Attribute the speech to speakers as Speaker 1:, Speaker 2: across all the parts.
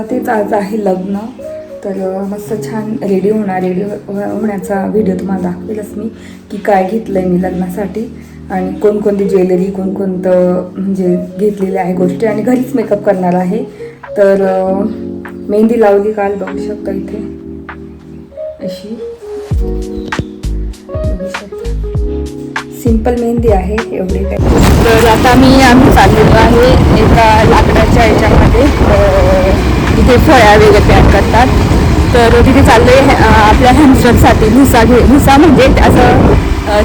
Speaker 1: तेच आज आहे लग्न. तर मस्त छान रेडी होण्याचा व्हिडिओ तुम्हाला दाखवेलच मी की काय घेतलं आहे मी लग्नासाठी आणि कोणकोणती ज्वेलरी कोणकोणतं म्हणजे घेतलेल्या आहे गोष्टी आणि घरीच मेकअप करणार आहे. तर मेहंदी लावली काल, बघू शकता इथे अशी बघू शकता सिंपल मेहंदी आहे, एवढे काय. तर आता आम्ही चाललेलो आहे एका लाकडाच्या याच्यामध्ये, तिथे फळ्या वगैरे तयार करतात. तर तिथे चाललो आहे आपल्या हॅमस्टरसाठी भुसा म्हणजे असं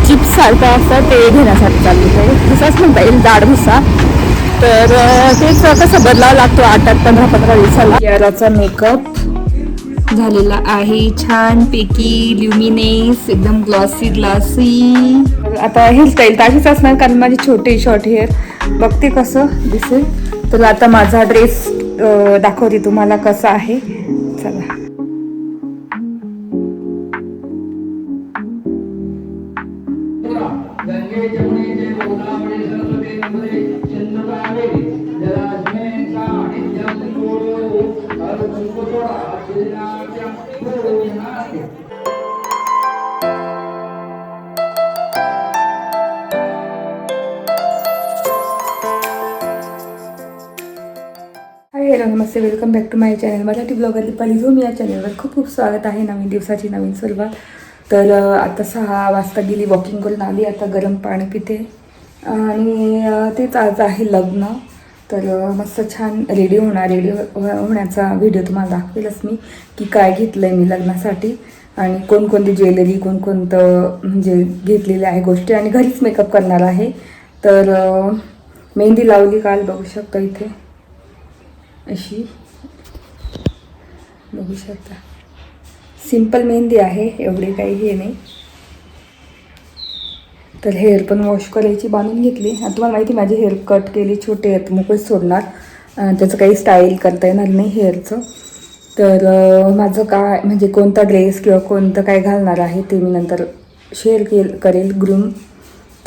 Speaker 1: चिप्स सारखं असतं ते घेण्यासाठी चाललो आहे. भुसाच म्हणता येईल, जाड भुसा. तर तेच कसं बदलावं लागतो 8-15 दिवसाला. याराचा मेकअप झालेला आहे छान पैकी, ल्युमिनेस एकदम ग्लॉसी. आता हेअरस्टाईल तशीच असणार कारण माझे छोटे शॉर्ट हेअर, बघते कसं दिसेल. तर आता माझा ड्रेस दाखवते तुम्हाला कसा आहे. चला. हॅलो नमस्ते, welcome back to my channel Marathi blogger Deepali Zom. या चॅनलवर खूप खूप स्वागत आहे. नवीन दिवसाची नवीन सुरुवात. तर आता 6 वाजता गेली, वॉकिंग करून आली, आता गरम पाणी पिते आणि तेच आज आहे लग्न. तर मस्त छान रेडी होण्याचा व्हिडिओ तुम्हाला दाखवेलच मी की काय घेतलं आहे मी लग्नासाठी आणि कोणकोणती ज्वेलरी कोणकोणतं म्हणजे घेतलेल्या आहे गोष्टी आणि घरीच मेकअप करणार आहे. तर मेहंदी लावली काल, बघू शकता इथे अशी बघू शकता सिंपल मेहंदी आहे, एवढे काही हे नाही. तर हेअर पण वॉश करायची, बांधून घेतली. आता तुम्हाला माहिती माझे हेअर कट केले, छोटे आहेत, मोकळेच सोडणार, त्याचं काही स्टाईल करता येणार नाही हेअरचं. तर माझं काय म्हणजे कोणता ड्रेस किंवा कोणतं काय घालणार आहे ते मी नंतर शेअर करेल ग्रूम.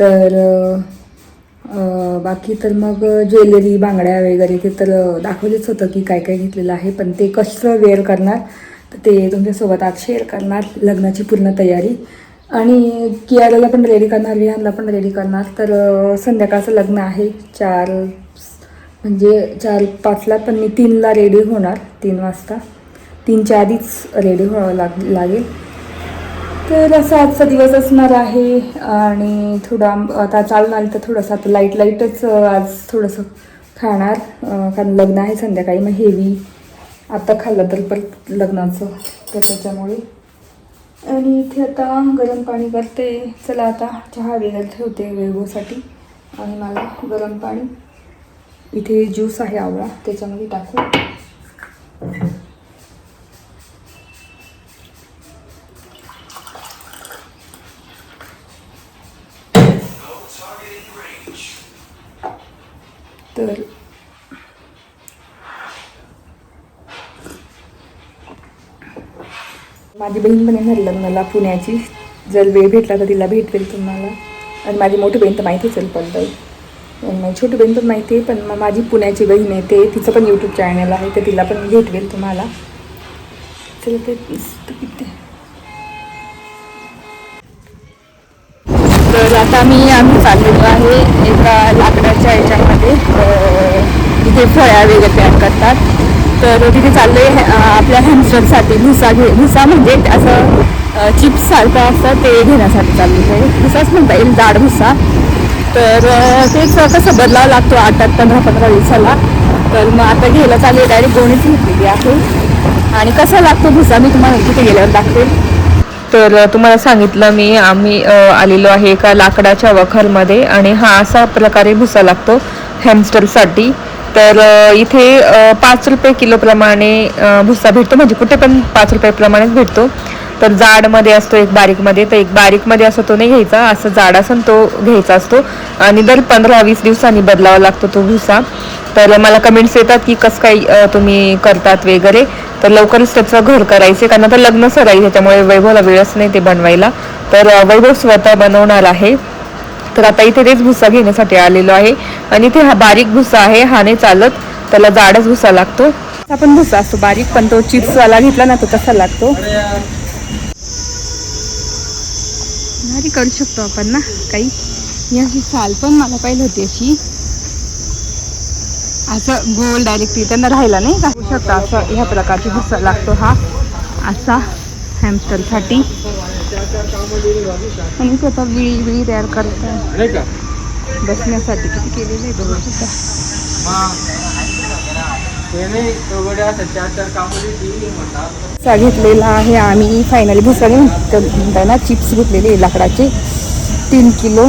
Speaker 1: तर बाकी तर मग ज्वेलरी बांगड्या वगैरे ते तर दाखवलेच होतं की काय काय घेतलेलं आहे, पण ते कसं वेअर करणार तर ते तुमच्यासोबत आज शेअर करणार. लग्नाची पूर्ण तयारी आणि कियाराला पण रेडी करणार, विहानला पण रेडी करणार. तर संध्याकाळचं लग्न आहे 4-5ला, पण मी 3ला रेडी होणार, 3 वाजता, 3च्या आधीच रेडी व्हावं लागेल. तर असा आजचा दिवस असणार आहे आणि थोडा आता चालून आली तर थोडंसं आता लाईटच आज थोडंसं खाणार, कारण लग्न आहे संध्याकाळी, मग हेवी आता खाल्लं तर परत लग्नाचं, तर त्याच्यामुळे. आणि इथे आता गरम पाणी करते. चला आता चहा वगैरे ठेवते वेगोसाठी आणि मला गरम पाणी, इथे ज्यूस आहे आवळा, त्याच्यामध्ये टाकू. तर माझी बहीण पण येणार लग्नाला पुण्याची, जर वेळ भेटला तर तिला भेटवेल तुम्हाला. आणि माझी मोठी बहीण तर माहिती असेल पडलं, माझी छोटी बहीण पण माहिती आहे, पण माझी पुण्याची बहीण आहे, तिचं पण यूट्यूब चॅनल आहे, तर तिला पण भेटवेल तुम्हाला. चला ते पिते. तर आता आम्ही चाललेलो आहे एका लाकडाच्या याच्यामध्ये, तिथे फळ्या वगैरे तयार करतात. तर तिथे चाललो आहे आपल्या हॅमस्टरसाठी भुसा म्हणजे असं चिप्स सारखं असतं ते घेण्यासाठी चाललो आहे. भुसाच म्हणता येईल, जाड भुसा. तर तेच कसं बदलावं लागतो 8-15 दिवसाला. तर मग आता घ्यायला चालले, डायरेक्ट गोणीच घेतलेली आहे. आणि कसा लागतो भुसा मी तुम्हाला तिथे गेल्यावर दाखवेल. तर तुम्हाला सांगितलं मी, आम्ही आलेलो आहे एका लाकडाच्या वखरमध्ये आणि हा असा प्रकारे भुसा लागतो हॅमस्टरसाठी. तर इथे 5 रुपये किलोप्रमाणे भुसा भेटतो, म्हणजे कुठे पण 5 रुपये प्रमाणेच भेटतो. तर जाडमध्ये असतो एक बारीकमध्ये, तर एक बारीकमध्ये असं तो नाही घ्यायचा, असं जाड असून तो घ्यायचा असतो आणि दर 15-20 दिवसांनी बदलावा लागतो तो भुसा. तर मला कमेंट्स येतात की कसं काही तुम्ही करतात वगैरे, तर लवकरच त्याचं घर करायचे, कारण आता लग्न सराई, त्याच्यामुळे वैभवला वेळच नाही ते बनवायला. तर वैभव स्वतः बनवणार आहे. तर आता इथे तेच भुसा घेण्यासाठी आलेलो आहे आणि इथे हा बारीक भुसा आहे, हा नाही चालत, त्याला जाडच भुसा लागतो. आपण भुसा असतो बारीक, पण तो चिप्सवाला घेतला ना तो तसा लागतो. भारी करू शकतो आपण ना काही. याची साल पण मला पाहिलं होती अशी, असं गोल डायरेक्ट त्यांना राहिला नाही का शकता. असं ह्या प्रकारची भुसा लागतो हा असा हॅमस्टरसाठी. आणि स्वतः विळी तयार करतात बसण्यासाठी. किती केलेलं आहे बघू शकता. घेतलेला आहे आम्ही फायनली. भुसाने म्हणताय ना चिप्स घेतलेले लाकडाचे 3 किलो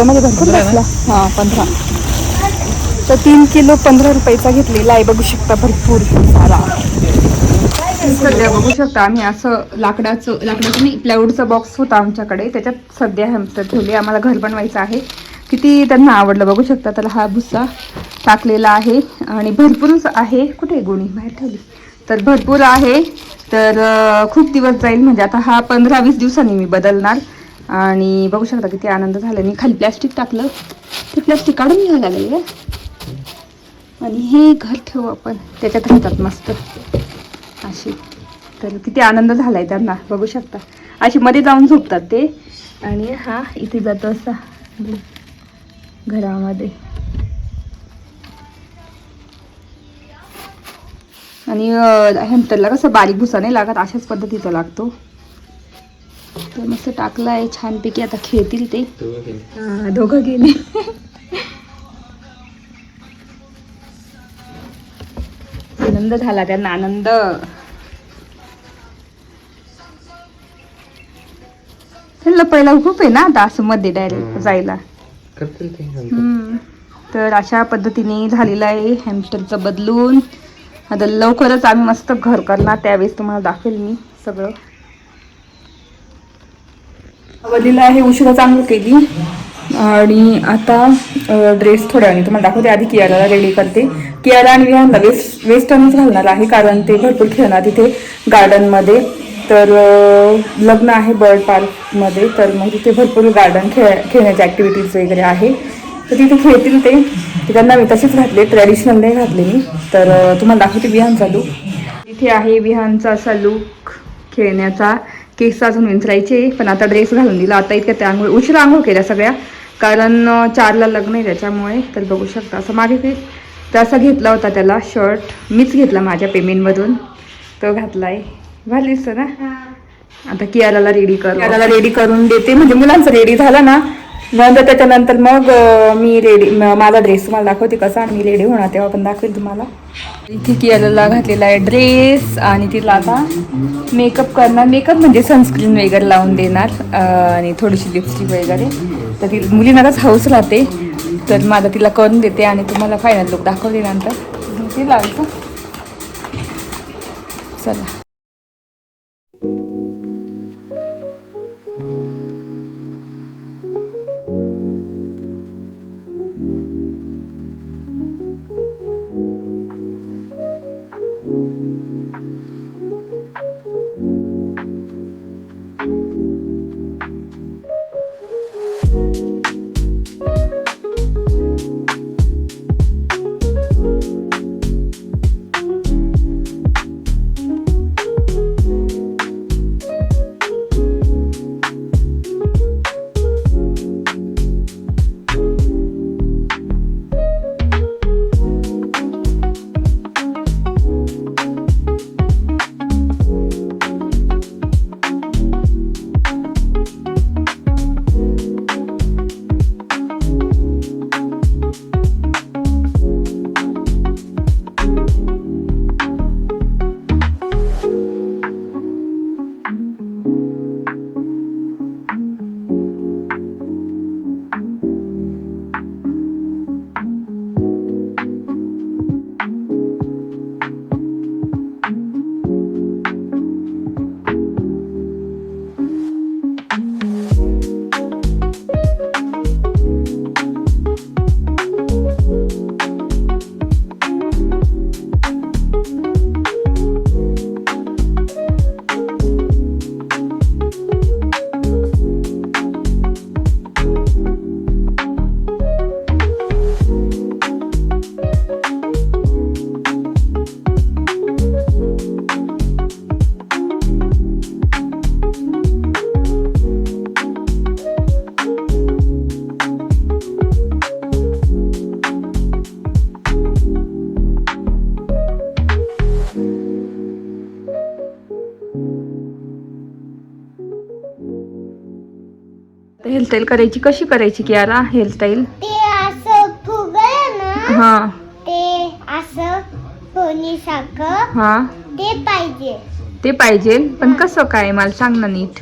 Speaker 1: मध्ये भरपूर बसला. हां 15. तर 3 किलो 15 रुपयाचा घेतलेला आहे. बघू शकता भरपूर सारा. सध्या बघू शकता आम्ही असं लाकडाचं नाही, प्लायवूडचा बॉक्स होता आमच्याकडे, त्याच्यात सध्या हॅमस्टर ठेवले. आम्हाला घर बनवायचं आहे. किती त्यांना आवडलं बघू शकता. त्याला हा भुसा टाकलेला आहे आणि भरपूर आहे. कुठे गोणी बाहेर ठेवली तर भरपूर आहे. तर खूप दिवस जाईल. म्हणजे आता हा 15-20 दिवसांनी मी बदलणार. आणि बघू शकता किती आनंद झाला. मी खाली प्लॅस्टिक टाकलं, ते प्लॅस्टिक काढून घ्यायला लागले. आणि हे घर ठेवू आपण, त्याच्यात राहतात मस्त अशी. तर किती आनंद झालाय त्यांना बघू शकता. अशी मध्ये जाऊन झोपतात ते. आणि हा इथे जातो असा घरामध्ये. आणि हॅमस्टरला कसं बारीक भुसा नाही लागत, अशाच पद्धतीचा लागतो. तर मस्त टाकलाय छानपैकी. आता खेळतील ते. दोघं गेले. आनंद झाला त्यांना, आनंद. त्यांना पहिला खूप आहे ना आता असं मध्ये डायरेक्ट जायला. तर अशा पद्धतीने झालेलं आहे हॅमस्टरचं बदलून. आता लवकरच आम्ही मस्त घर करणार, त्यावेळेस तुम्हाला दाखवेल मी सगळं. बदलीला आहे, उशिरा चांगलं केली. आणि आता ड्रेस थोड्या वेळाने तुम्हाला दाखवते. आधी कियाराला रेडी करते. कियारा आणि विहानला वेस्टर्नच घालणार आहे, कारण ते भरपूर खेळणार तिथे गार्डनमध्ये. तर लग्न आहे बर्ड पार्कमध्ये, तर मग तिथे भरपूर गार्डन खेळण्याच्या ॲक्टिव्हिटीज वगैरे आहे. तर तिथे खेळतील ते. त्यांना मी तसेच घातले, ट्रॅडिशनल नाही घातले मी. तर तुम्हाला दाखवते विहानचा लूक. इथे आहे विहानचा असा लूक खेळण्याचा. केस अजून विंचरायचे, पण आता ड्रेस घालून दिला. आता इतक्या त्या आंघोळ उशिरा आंघोळ केल्या सगळ्या, कारण 4ला लग्न आहे त्याच्यामुळे. तर बघू शकता असं मागे ते तसा घेतला होता त्याला शर्ट, मीच घेतला माझ्या पेमेंटमधून, तो घातलाय. भारी दिसतं ना. आता कियाराला रेडी करून देते. म्हणजे मुलांचं रेडी झालं ना नंतर, त्याच्यानंतर मग मी रेडी, माझा ड्रेस तुम्हाला दाखवते कसा. आणि मी रेडी होणार तेव्हा पण दाखवेल तुम्हाला. इथे कियाराला घातलेला आहे ड्रेस. आणि तिला आता मेकअप करणार. मेकअप म्हणजे सनस्क्रीन वगैरे लावून देणार आणि थोडीशी लिपस्टिक वगैरे. तर ती मुलींनाच हाऊस राहते. तर माझा तिला करून देते आणि तुम्हाला फायनल लुक दाखवते नंतर. ते लावायचं. चला. हेअरस्टाईल करायची, कशी करायची कियारा हेअरस्टाईल?
Speaker 2: ते असं फुगलं ना,
Speaker 1: हा
Speaker 2: ते असं कोणी सारखं
Speaker 1: हा
Speaker 2: ते
Speaker 1: पाहिजे, पण कसं काय मला सांग ना नीट.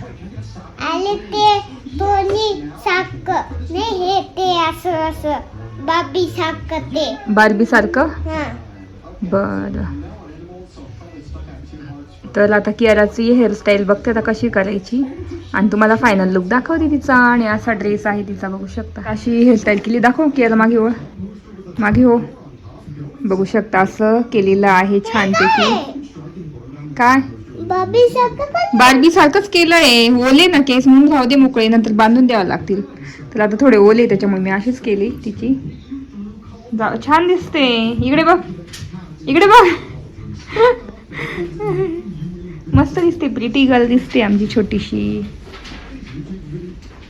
Speaker 2: आणि ते कोणी सारखं नाही, हे ते असं असं बाबी सारखं, ते
Speaker 1: बार्बी सारखं.
Speaker 2: हा.
Speaker 1: बर, तर आता कियाराची हेअरस्टाईल बघते आता कशी करायची आणि तुम्हाला फायनल लुक दाखवते तिचा. आणि असा ड्रेस आहे तिचा, बघू शकता. अशी हेअरस्टाईल केली, दाखव कियारा, मागे हो, मागे हो. बघू शकता असं केलेलं आहे छानपैकी. काय बार्बी सारखंच केलंय. ओले ना केस म्हणून राहू दे मोकळे, नंतर बांधून द्यावं लागतील. तर आता थोडे ओले त्याच्यामुळे मी अशीच केली तिची. छान दिसते. इकडे बघ, इकडे बघ. मस्त दिसते, प्रिटी गर्ल दिसते आमची छोटीशी.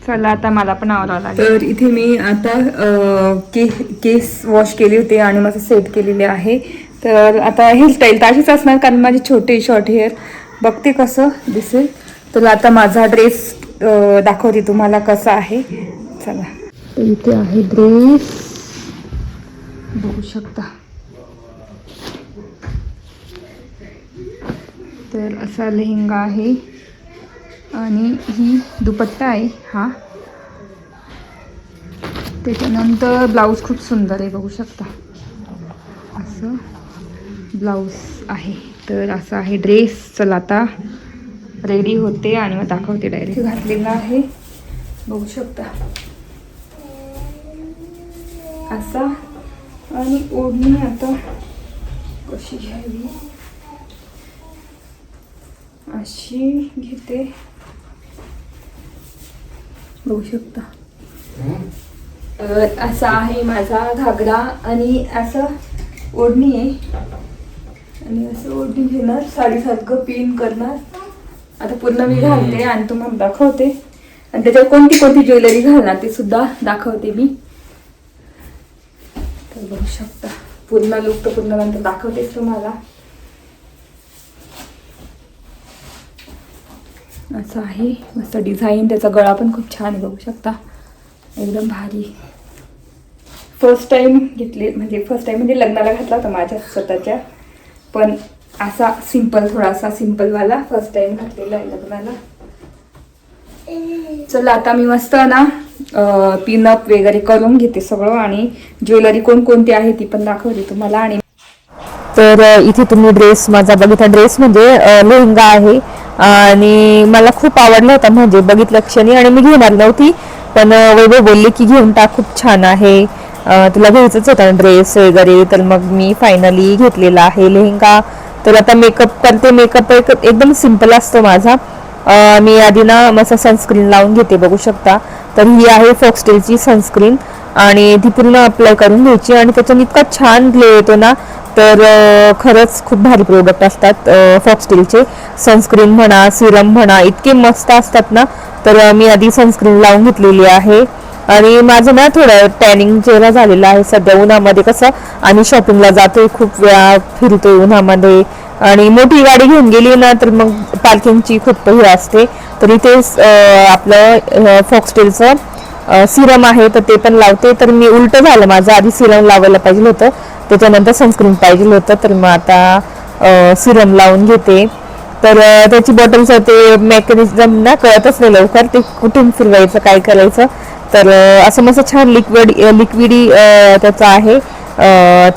Speaker 1: चला आता मला पण आवरावं लागेल. तर इथे मी आता केस वॉश केले होते आणि माझं सेट केलेले आहे. तर आता हेअरस्टाईल तर अशीच असणार, कारण माझे छोटे शॉर्ट हेअर. बघते कसं दिसेल. तर आता माझा ड्रेस दाखवते तुम्हाला कसा आहे. चला, तर इथे आहे ड्रेस, बघू शकता. तर असा लेहंगा आहे आणि ही दुपट्टा आहे हा. त्याच्यानंतर ब्लाऊज खूप सुंदर आहे, बघू शकता. असं ब्लाऊज आहे. तर असा आहे ड्रेस. चला आता रेडी होते आणि मग दाखवते. डायरेक्ट घातलेला आहे, बघू शकता असा. आणि ओढणी आता कशी घ्यावी, अशी घेते, बघू शकता. असा आहे माझा घागरा आणि असं ओढणी आहे. आणि असं ओढणी घेणार, साडीसारखं पिन करणार. आता पूर्ण मी घालते आणि तुम्हाला दाखवते. आणि त्याच्यावर कोणती कोणती ज्वेलरी घालणार ते सुद्धा दाखवते मी. तर बघू शकता पूर्ण लुक तर पूर्ण नंतर दाखवतेच तुम्हाला. असं आहे मस्त डिझाईन. त्याचा गळा पण खूप छान आहे, बघू शकता, एकदम भारी. फर्स्ट टाइम घेतली, म्हणजे लग्नाला घातला होता माझ्या स्वतःच्या, पण असा सिंपल, थोडासा सिंपलवाला फर्स्ट टाइम घातलेला आहे लग्नाला. चला आता मी मस्त ना पिनअप वगैरे करून घेते सगळं आणि ज्वेलरी कोणकोणती आहे ती पण दाखवते तुम्हाला. आणि तर इथे तुम्ही ड्रेस माझा बघितला. ड्रेस म्हणजे लेहंगा आहे आणि मला खूप आवडला होता, म्हणजे बघितलं क्षणी. आणि मी घेणार नव्हती, पण वैभव बोलले की घेऊन टाक, खूप छान आहे, तुला घ्यायचंच होता ड्रेस वगैरे. तर मग मी फायनली घेतलेला आहे लेहंगा. तर आता मेकअप करते. मेकअप एकदम सिंपल असतो माझा. मी आधी ना मस्त सनस्क्रीन लावून घेते, बघू शकता. तर ही आहे फॉक्सटेलची सनस्क्रीन आणि ती पूर्ण अप्लाय करून घ्यायची. आणि त्याच्याने इतका छान ग्लो येतो ना, तर खरंच खूप भारी प्रोडक्ट असतात फॉक्सटेलचे. सनस्क्रीन म्हणा, सिरम म्हणा, इतके मस्त असतात ना. तर मी आधी सनस्क्रीन लावून घेतलेली आहे. आणि माझं ना थोडं टॅनिंग चेहरा झालेला आहे सध्या उन्हामध्ये. कसं आम्ही शॉपिंगला जातोय, खूप वेळा फिरतोय उन्हामध्ये. आणि मोठी गाडी घेऊन गेली ना तर मग पार्किंगची खूप हे असते. तर इथेच आपलं फॉक्सटेलचं सिरम आहे, तर ते पण लावते. तर मी उलटं झालं माझं, आधी सिरम लावायला पाहिजे होतं, त्याच्यानंतर सनस्क्रीन पाहिजे होतं. तर मग आता सिरम लावून घेते. तर त्याची बॉटलचं ते मेकॅनिझम ना कळतच नाही लवकर, ते कुठून फिरवायचं, काय करायचं. तर असं मस्त छान लिक्विडी त्याचं आहे.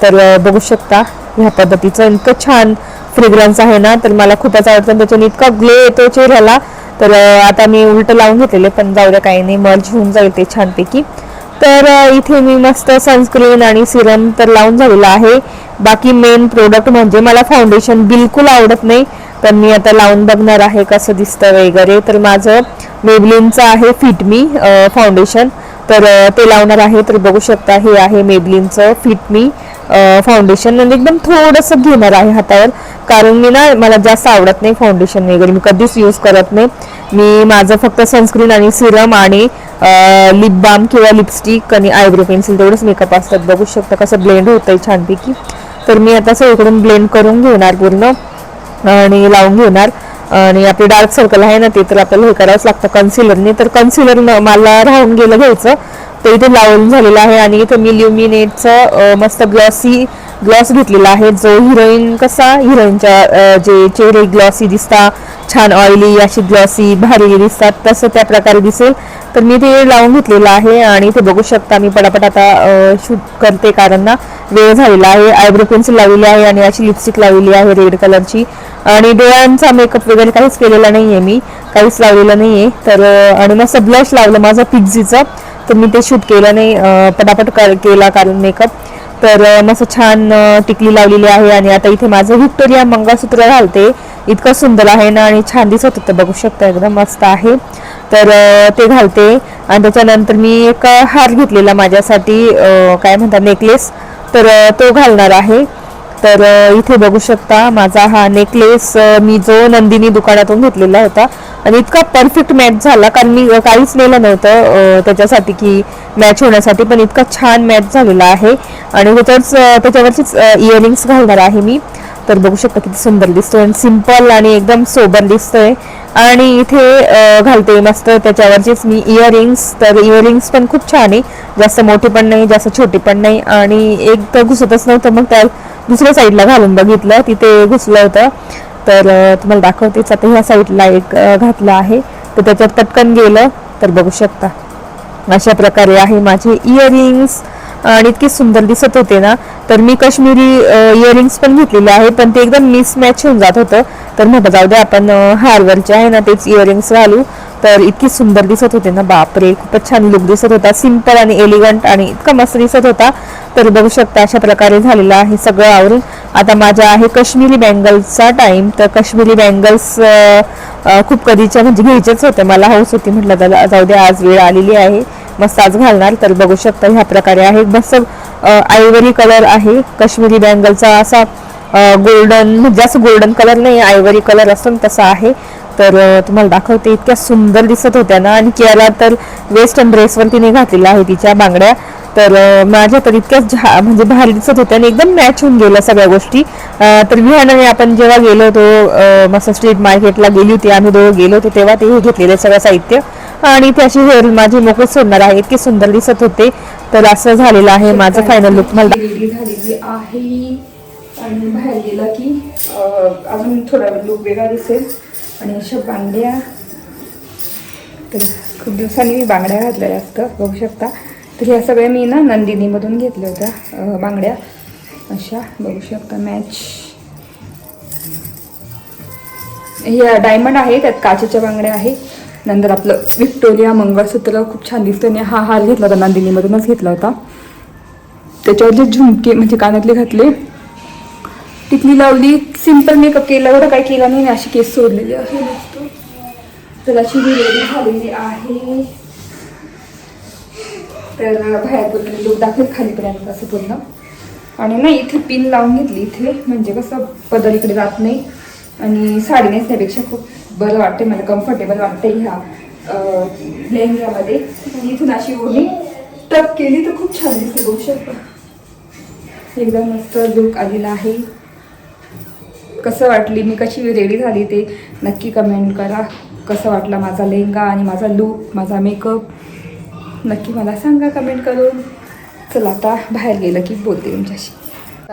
Speaker 1: तर बघू शकता ह्या पद्धतीचं इतकं छान फ्रेग्रन्स आहे ना, तर मला खूपच आवडतं. त्याच्याने इतका ग्लो येतो चेहऱ्याला. तर आता मी उलटं लावून घेतलेले, पण जाऊ द्या, काही नाही, मर्ज होऊन जाईल ते छानपैकी. तर इथे मी मस्त सनस्क्रीन आणि सिरम तर लावून झालेला आहे. बाकी मेन प्रोडक्ट म्हणजे मला फाउंडेशन बिलकुल आवडत नाही, तर मी आता लावून बघणार आहे कसं दिसतं वगैरे. तर माझं मेबलिनचं आहे फिट मी फाउंडेशन, तर ते लावणार आहे. तर बघू शकता हे आहे मेबलिनचं फिट मी फाउंडेशन. म्हणजे एकदम थोडंसं घेणार आहे हातावर, कारण मी ना मला जास्त आवडत नाही फाउंडेशन वगैरे, मी कधीच यूज करत नाही. मी माझं फक्त सनस्क्रीन आणि सिरम आणि लिप बाम किंवा लिपस्टिक आणि आयब्रो पेन्सिल तेवढंच मेकअप असतात. बघू शकता कसं ब्लेंड होतंय छानपैकी. तर मी आता सगळीकडून ब्लेंड करून घेणार पूर्ण आणि लावून घेणार.
Speaker 3: आणि आपले डार्क सर्कल आहे ना ते तर आपल्याला हे करावंच लागतं कन्सिलरने. तर कन्सिलर मला राहून गेलं घ्यायचं, ते इथे लावून झालेलं आहे. आणि इथे मी ल्युमिनेटचं मस्त ग्लॉस घेतलेला आहे, जो हिरोईनच्या जे चेहरे ग्लॉसी दिसतात, छान ऑइली अशी ग्लॉसी भारी दिसतात, तसं त्या प्रकारे दिसेल. तर मी ते लावून घेतलेलं आहे. आणि ते बघू शकता मी पटापट आता शूट करते, कारण ना वेळ झालेला आहे. आयब्रो पेन्सिल लावलेली आहे आणि अशी लिपस्टिक लावलेली आहे रेड कलरची. आणि डोळ्यांचा मेकअप वगैरे काहीच केलेला नाही आहे, मी काहीच लावलेलं नाही आहे. तर आणि मस्त ब्लश लावलं माझं पिक्झीचं, तर मी ते शूट केलं नाही, पटापट केला कारण मेकअप. तर मस्त छान टिकली लावलेली आहे. आणि आता इथे माझं व्हिक्टोरिया मंगळसूत्र घालते, इतकं सुंदर आहे ना आणि छान दिसत होतं, बघू शकता एकदम मस्त आहे. तर ते घालते. आणि त्याच्यानंतर मी एक हार घेतलेला माझ्यासाठी, काय म्हणतात नेकलेस, तर तो घालणार आहे. तर इथे बघू शकता माझा हा नेकलेस मी जो नंदिनी दुकानातून घेतलेला होता आणि इतका परफेक्ट मॅच झाला, कारण मी काहीच नेलं नव्हतं त्याच्यासाठी की मॅच होण्यासाठी, पण इतका छान मॅच झालेला आहे. आणि त्याच्यावरचीच इयरिंग्स घालणार आहे मी. तर बघू शकता किती सुंदर दिसतोय आणि सिंपल आणि एकदम सोबर दिसतोय. आणि इथे घालते मस्त त्याच्यावरचीच मी इयरिंग्स. तर इयरिंग्स पण खूप छान आहे, जास्त मोठी पण नाही जास्त छोटी पण नाही. आणि एक तर घुसतच नव्हतं, मग त्या दुसऱ्या साईडला घालून बघितलं, तिथे घुसलं होतं. तर तुम्हाला दाखवतेच. आता ह्या साईडला एक घातलं आहे, तर त्याच्यात पटकन गेलं. तर बघू शकता अशा प्रकारे आहे माझे इयरिंग्स आणि इतके सुंदर दिसत होते ना. तर मी काश्मीरी इयरिंग्स पण घेतलेले आहे, पण ते एकदम मिसमॅच होऊन जात होतं. तर म्हटलं जाऊ दे आपण हारवरचे आहे ना तेच इयरिंग्स घालू. तर इतकी सुंदर दिसत होते ना, बापरे खूपच छान लुक दिसत होता, सिंपल आणि एलिगंट आणि इतका मस्त दिसत होता. तर बघू शकता अशा प्रकारे झालेलं आहे सगळं आवरून. आता माझ्या आहे काश्मीरी बँगल्सचा टाइम. तर काश्मीरी बँगल्स खूप कधीच्या म्हणजे घ्यायचेच होते, मला हौस होती, म्हटलं त्याला जाऊ दे आज वेळ आलेली आहे, मस्त आज घालणार. तर बघू शकता ह्या प्रकारे आहे, मस्त आयव्हरी कलर आहे काश्मीरी बँगलचा, असा गोल्डन म्हणजे असं गोल्डन कलर नाही, आयव्हरी कलर असतो तसा आहे. तर तुम्हाला दाखवते, इतक्या सुंदर दिसत होत्या ना. आणि कियाला तर वेस्टर्न ड्रेसवर तिने घातलेल्या आहे तिच्या बांगड्या. तर माझ्या तर इतक्याच म्हणजे भारी दिसत होत्या आणि एकदम मॅच होऊन गेल्या सगळ्या गोष्टी. तर विहानाने आपण जेव्हा गेलो होतो मस्त स्ट्रीट मार्केटला गेली होती, आम्ही दोघं गेलो होतो तेव्हा ते हे घेतलेलं सगळं साहित्य. आणि त्याची हेअर माझी मोकळी सोडणार आहे, इतके सुंदर दिसत होते. तर असं झालेलं आहे माझं फायनल लुक. मला
Speaker 1: रेडी झालेली आहे आणि बाहेर गेलं की अजून थोडा लुक वेगळा दिसेल. आणि अशा बांगड्या, तर खूप दिवसांनी मी बांगड्या घातलेल्या असतं, बघू शकता. तर ह्या सगळ्या मी ना नंदिनीमधून घेतल्या होत्या बांगड्या, अशा बघू शकता मॅच. ह्या डायमंड आहे, त्यात काचेच्या बांगड्या आहे. नंतर आपलं व्हिक्टोरिया मंगळसूत्र खूप छान दिसतं. आणि हा हार घेतला होता नंदिनीमधूनच घेतला होता. त्याच्यावर जे झुमके म्हणजे कानातले घातले, टिकली लावली, सिंपल मेकअप केला, एवढं काही केलं नाही, अशी केस सोडलेली आहे मस्त. तर अशी मी रेडी झालेली आहे. तर बाहेर पूर्ण लुक दाखवेल खालीपर्यंत असं पूर्ण. आणि नाही इथे पिन लावून घेतली इथे, म्हणजे कसं पदर इकडे जात नाही आणि साडी नेसण्यापेक्षा खूप बरं वाटते, मला कम्फर्टेबल वाटते ह्या लेहंग्यामध्ये. आणि इथून अशी ओढणी टक केली तर खूप छान दिसते, बघू शकता एकदम मस्त लुक आलेला आहे. कसं वाटली मी कशी रेडी झाली ते नक्की कमेंट करा. कसं वाटला माझा लेहंगा आणि माझा लुक, माझा मेकअप, नक्की मला सांगा कमेंट करून. चला आता बाहेर गेलं की बोलते तुमच्याशी.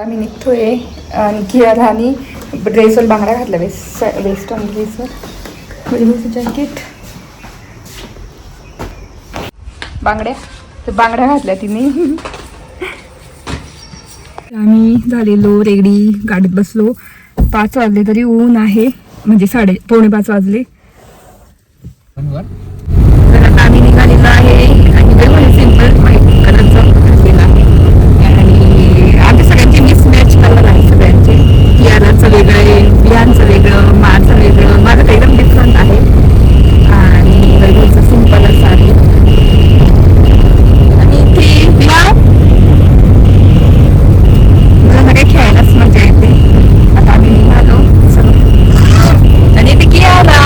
Speaker 1: आम्ही निघतोय आणि कियाला आणि ड्रेसवर बांगड्या घातल्या, वेस्टर्न ड्रेसवर म्हणजे जॅकेट बांगड्या, तर बांगड्या घातल्या तिने. आम्ही झालेलो रेडी, गाडीत बसलो. 5 वाजले तरी ऊन आहे, म्हणजे 4:45 वाजले. तर आता आम्ही निघालेलो आहे आणि वेगवेगळे सिंपल व्हाईट कलरचं घातलेलं आहे. आणि आमच्या सगळ्यांचे मिसमॅच कलर आहे सगळ्यांचे. कियाराचं वेगळं आहे, विहानचं वेगळं, माझं वेगळं, माझं तर एकदम डिफरंट आहे. आणि वेगळंचं सिंपल असं आहे. आणि इथे मला सगळे खेळायलाच मजा येते. आता आम्ही निघालो आणि इथे कियारा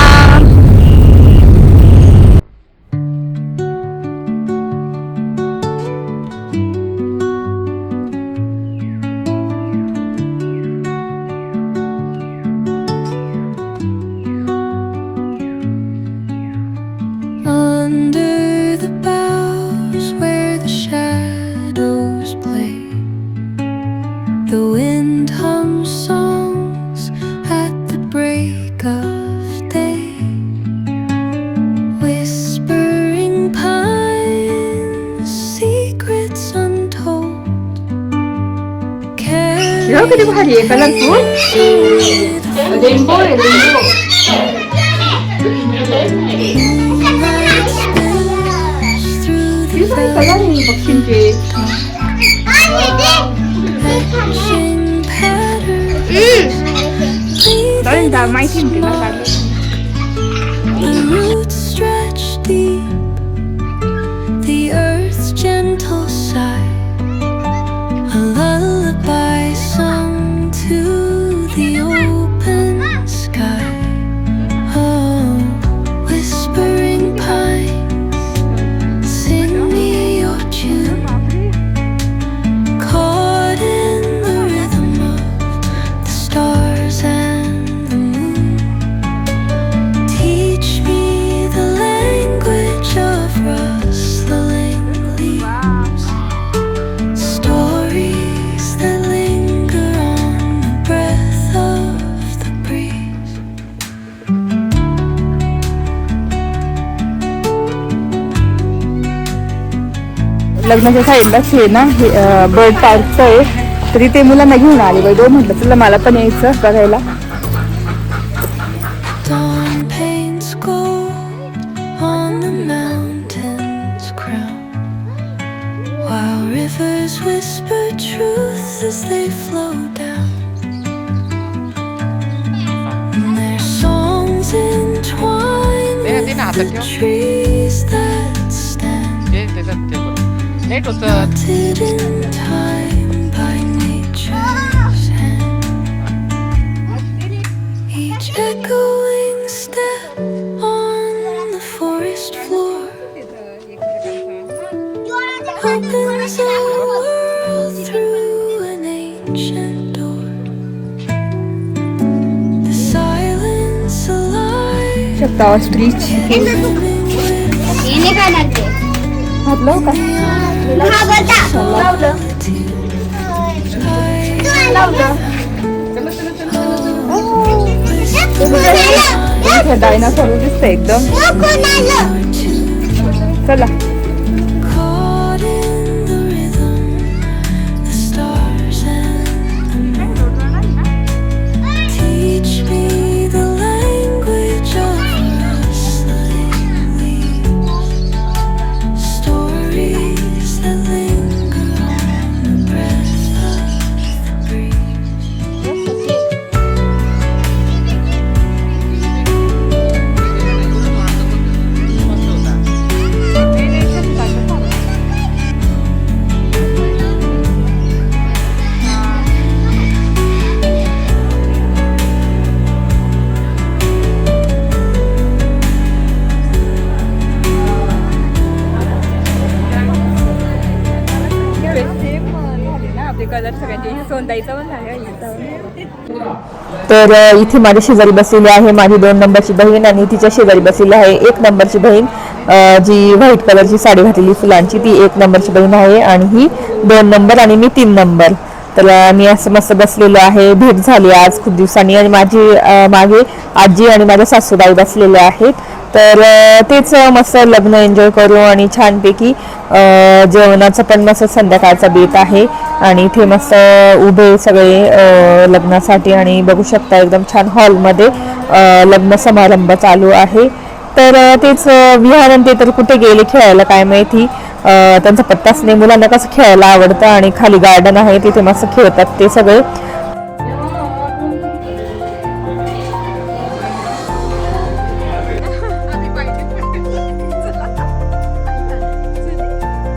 Speaker 1: हे कलरफुल रेनबो आहे रेनबो. कलर आहे पक्षींचे. माहिती
Speaker 4: The roots stretch deep, the earth's gentle sigh, a lullaby sung to the open sky. Oh, whispering pines, sing me your tune, caught in the rhythm of the stars and the moon. Teach me the language of rustling leaves, stories that linger on the breath of the breeze.
Speaker 1: लग्नाच्या साईडलाच हे ना bird पार्कचं आहे. तरी ते मुलांना घेऊन आले बाई. दोन म्हटलं तुला मला पण यायचं बघायला.
Speaker 4: Dawn paints gold on the mountain's crown, while rivers whisper truth as they flow down. And their songs entwine with the trees that stand, melted in time by nature's hand. Each echoing step on the forest floor opens a world through an ancient door. The silence alive,
Speaker 1: शकता stretch
Speaker 4: swimming with
Speaker 2: येणे काय लागते
Speaker 1: घातलं का?
Speaker 2: हा बता लावलं
Speaker 1: dinosaur दिसतंय एकदम. चला
Speaker 4: caught in the rhythm, the stars and the moon. Teach me the language of rustling leaves, stories that linger on the breath of the breeze.
Speaker 1: Colour सगळ्यांचे सोनताईचा पण झालं.
Speaker 3: तर इथे माझ्या शेजारी बसलेली आहे माझी 2 नंबरची बहीण आणि तिच्या शेजारी बसलेली आहे 1 नंबरची बहीण. जी व्हाईट कलरची साडी घातलेली फुलांची ती 1 नंबरची बहीण आहे आणि ही 2 नंबर आणि मी 3 नंबर. तर मी असं मस्त बसलेलो आहे. भेट झाली आज खूप दिवसांनी आणि माझी मागे आजी आणि माझ्या सासूबाई बसलेल्या आहेत. तर तेच मस्त लग्न एन्जॉय करू आणि छानपैकी जेवणाचं पण मस्त संध्याकाळचा बेत आहे आणि इथे मस्त उभे सगळे लग्नासाठी आणि बघू शकता एकदम छान हॉलमध्ये लग्न समारंभ चालू आहे. तर तेच विहान ते तर कुठे गेले खेळायला काय माहिती. त्यांचा पत्ताच नाही. मुलांना कसं खेळायला आवडतं आणि खाली गार्डन आहे तिथे मस्त खेळतात ते सगळे.